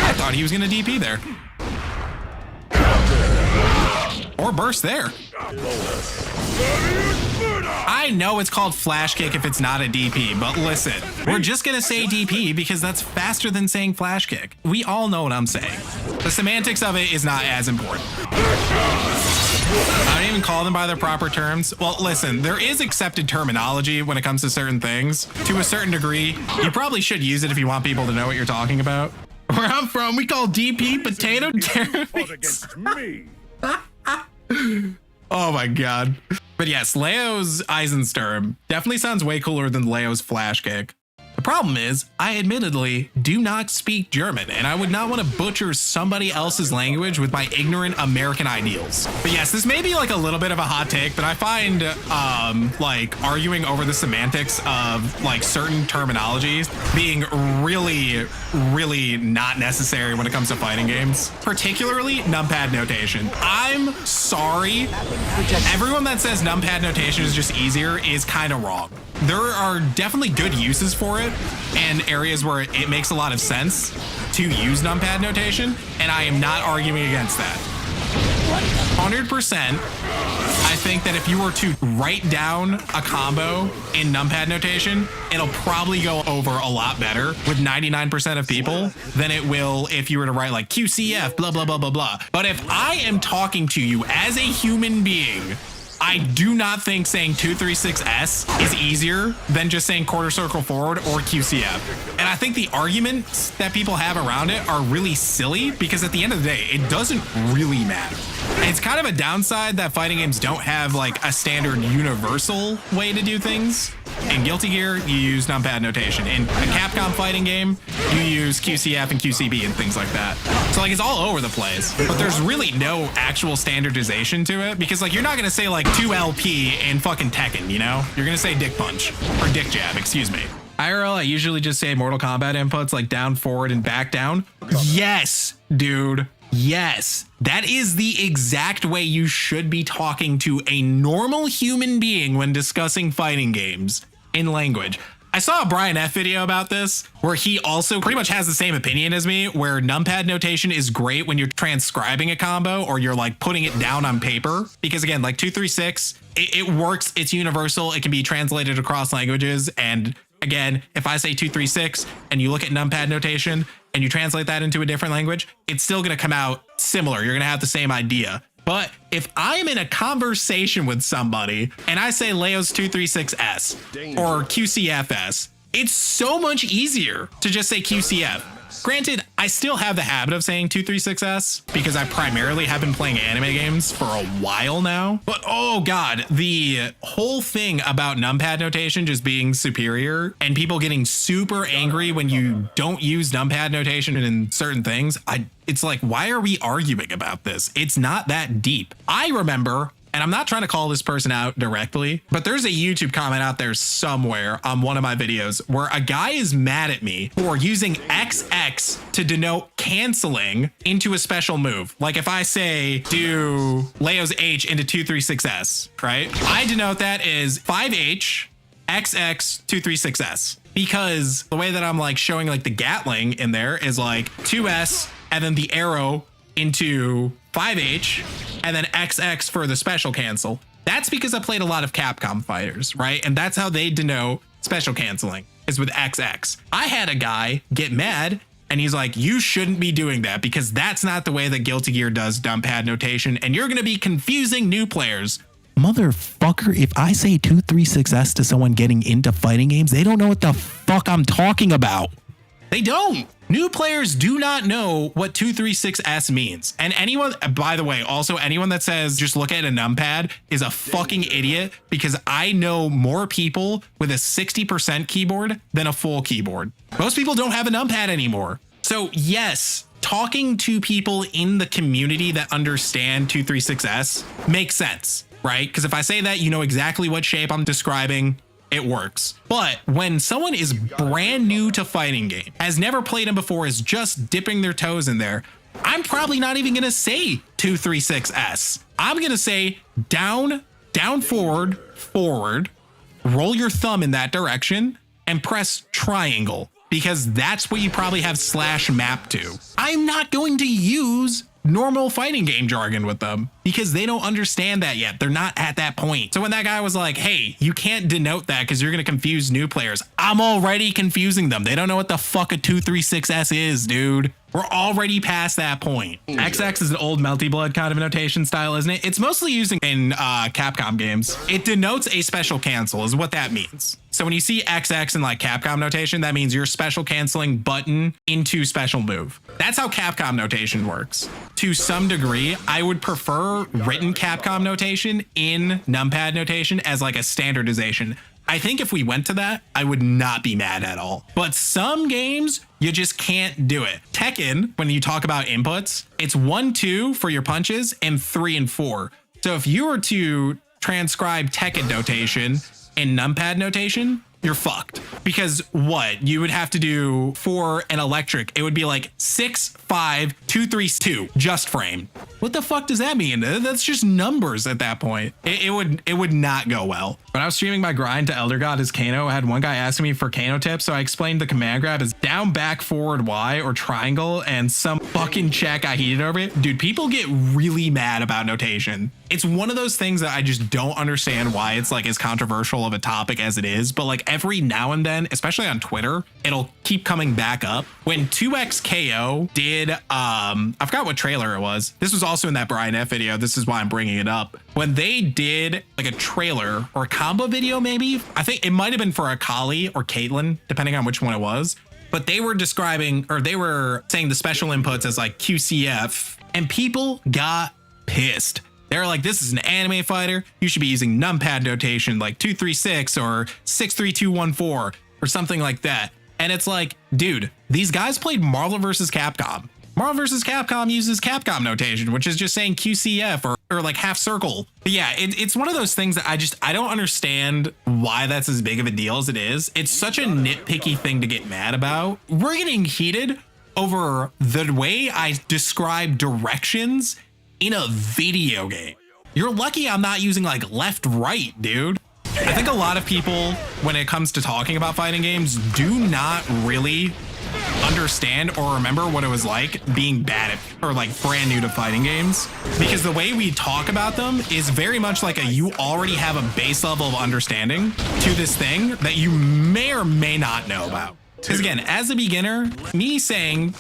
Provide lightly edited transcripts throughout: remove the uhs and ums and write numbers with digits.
I thought he was gonna DP there. Or burst there. I know it's called flash kick if it's not a DP, but listen, we're just gonna say DP because that's faster than saying flash kick. We all know what I'm saying. The semantics of it is not as important. I don't even call them by their proper terms. Well, listen, there is accepted terminology when it comes to certain things. To a certain degree, you probably should use it if you want people to know what you're talking about. Where I'm from, we call DP potato terrorists. Oh my god. But yes, Leo's Eisensturm definitely sounds way cooler than Leo's flash kick. The problem is, I admittedly do not speak German, and I would not want to butcher somebody else's language with my ignorant American ideals. But yes, this may be like a little bit of a hot take, but I find like arguing over the semantics of like certain terminologies being really not necessary when it comes to fighting games, particularly numpad notation. I'm sorry. Everyone that says numpad notation is just easier is kind of wrong. There are definitely good uses for it and areas where it makes a lot of sense to use numpad notation, and I am not arguing against that. 100%, I think that if you were to write down a combo in numpad notation, it'll probably go over a lot better with 99% of people than it will if you were to write like QCF, blah, blah, blah, blah, blah. But if I am talking to you as a human being, I do not think saying 236S is easier than just saying quarter circle forward or QCF. And I think the arguments that people have around it are really silly because at the end of the day, it doesn't really matter. And it's kind of a downside that fighting games don't have like a standard universal way to do things. In Guilty Gear, you use numpad notation. In a Capcom fighting game, you use QCF and QCB and things like that. So like it's all over the place, but there's really no actual standardization to it because like you're not gonna say like 2LP in fucking Tekken, you know? You're gonna say dick punch or dick jab, excuse me. IRL, I usually just say Mortal Kombat inputs like down, forward, and back down. Yes, dude. Yes, that is the exact way you should be talking to a normal human being when discussing fighting games in language. I saw a Brian F video about this where he also pretty much has the same opinion as me, where numpad notation is great when you're transcribing a combo or you're like putting it down on paper. Because again, like 236, it works, it's universal, it can be translated across languages. And again, if I say 236 and you look at numpad notation and you translate that into a different language, it's still going to come out similar. You're going to have the same idea. But if I am in a conversation with somebody and I say Leo's 236S or QCFS, it's so much easier to just say QCF. Granted, I still have the habit of saying 236S because I primarily have been playing anime games for a while now. But oh god, the whole thing about numpad notation just being superior and people getting super angry when you don't use numpad notation in certain things, it's like, why are we arguing about this? It's not that deep. I remember, and I'm not trying to call this person out directly, but there's a YouTube comment out there somewhere on one of my videos where a guy is mad at me for using XX to denote canceling into a special move. Like if I say do Leo's H into 236S, right? I denote that as 5H XX 236S because the way that I'm like showing like the Gatling in there is like 2S and then the arrow into 5H and then XX for the special cancel. That's because I played a lot of Capcom fighters, right? And that's how they denote special canceling is with XX. I had a guy get mad and he's like, you shouldn't be doing that because that's not the way that Guilty Gear does numpad notation and you're going to be confusing new players. Motherfucker, if I say 236S to someone getting into fighting games, they don't know what the fuck I'm talking about. They don't. New players do not know what 236S means. And anyone, by the way, also anyone that says just look at a numpad is a fucking idiot because I know more people with a 60% keyboard than a full keyboard. Most people don't have a numpad anymore. So yes, talking to people in the community that understand 236S makes sense, right? Because if I say that, you know exactly what shape I'm describing. It works. But when someone is brand new to fighting game, has never played them before, is just dipping their toes in there, I'm probably not even going to say 236S. I'm going to say down, forward, roll your thumb in that direction and press triangle because that's what you probably have slash map to. I'm not going to use normal fighting game jargon with them because they don't understand that yet. They're not at that point. So when that guy was like, hey, you can't denote that because you're going to confuse new players, I'm already confusing them. They don't know what the fuck a 236S is, dude. We're already past that point. XX is an old melty blood kind of notation style, isn't it? It's mostly used in Capcom games. It denotes a special cancel is what that means. So when you see XX in like Capcom notation, that means you're special canceling button into special move. That's how Capcom notation works. To some degree, I would prefer written Capcom notation in Numpad notation as like a standardization. I think if we went to that, I would not be mad at all. But some games, you just can't do it. Tekken, when you talk about inputs, it's 1, 2 for your punches and 3 and 4. So if you were to transcribe Tekken notation in Numpad notation, you're fucked. Because what? You would have to do for an electric, it would be like 6, 5, 2, 3, 2, just frame. What the fuck does that mean? That's just numbers at that point. It would not go well. When I was streaming my grind to Elder God as Kano, I had one guy asking me for Kano tips, so I explained the command grab is down, back, forward, Y, or triangle, and some fucking check I heated over it. Dude, people get really mad about notation. It's one of those things that I just don't understand why it's like as controversial of a topic as it is, but like every now and then, especially on Twitter, it'll keep coming back up. When 2XKO did, I forgot what trailer it was. This was also in that Brian F video. This is why I'm bringing it up. When they did like a trailer or a combo video, maybe, I think it might've been for Akali or Caitlyn, depending on which one it was, but they were describing, or they were saying the special inputs as like QCF, and people got pissed. They're like, this is an anime fighter. You should be using Numpad notation like 236 or 63214 or something like that. And it's like, dude, these guys played Marvel vs. Capcom. Marvel vs. Capcom uses Capcom notation, which is just saying QCF or like half circle. But yeah, it's one of those things that I don't understand why that's as big of a deal as it is. It's such a nitpicky thing to get mad about. We're getting heated over the way I describe directions in a video game. You're lucky I'm not using like left, right, dude. I think a lot of people, when it comes to talking about fighting games, do not really understand or remember what it was like being bad at or like brand new to fighting games, because the way we talk about them is very much like you already have a base level of understanding to this thing that you may or may not know about. Because again, as a beginner, me saying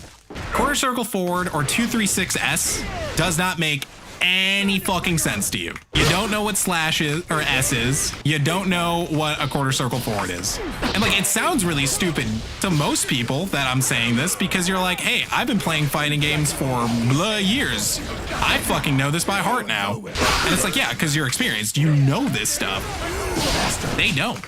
quarter circle forward or 236S does not make any fucking sense to you. You don't know what slash is or S is. You don't know what a quarter circle forward is. And like, it sounds really stupid to most people that I'm saying this, because you're like, hey, I've been playing fighting games for blah years. I fucking know this by heart now. And it's like, yeah, because you're experienced. You know this stuff. They don't.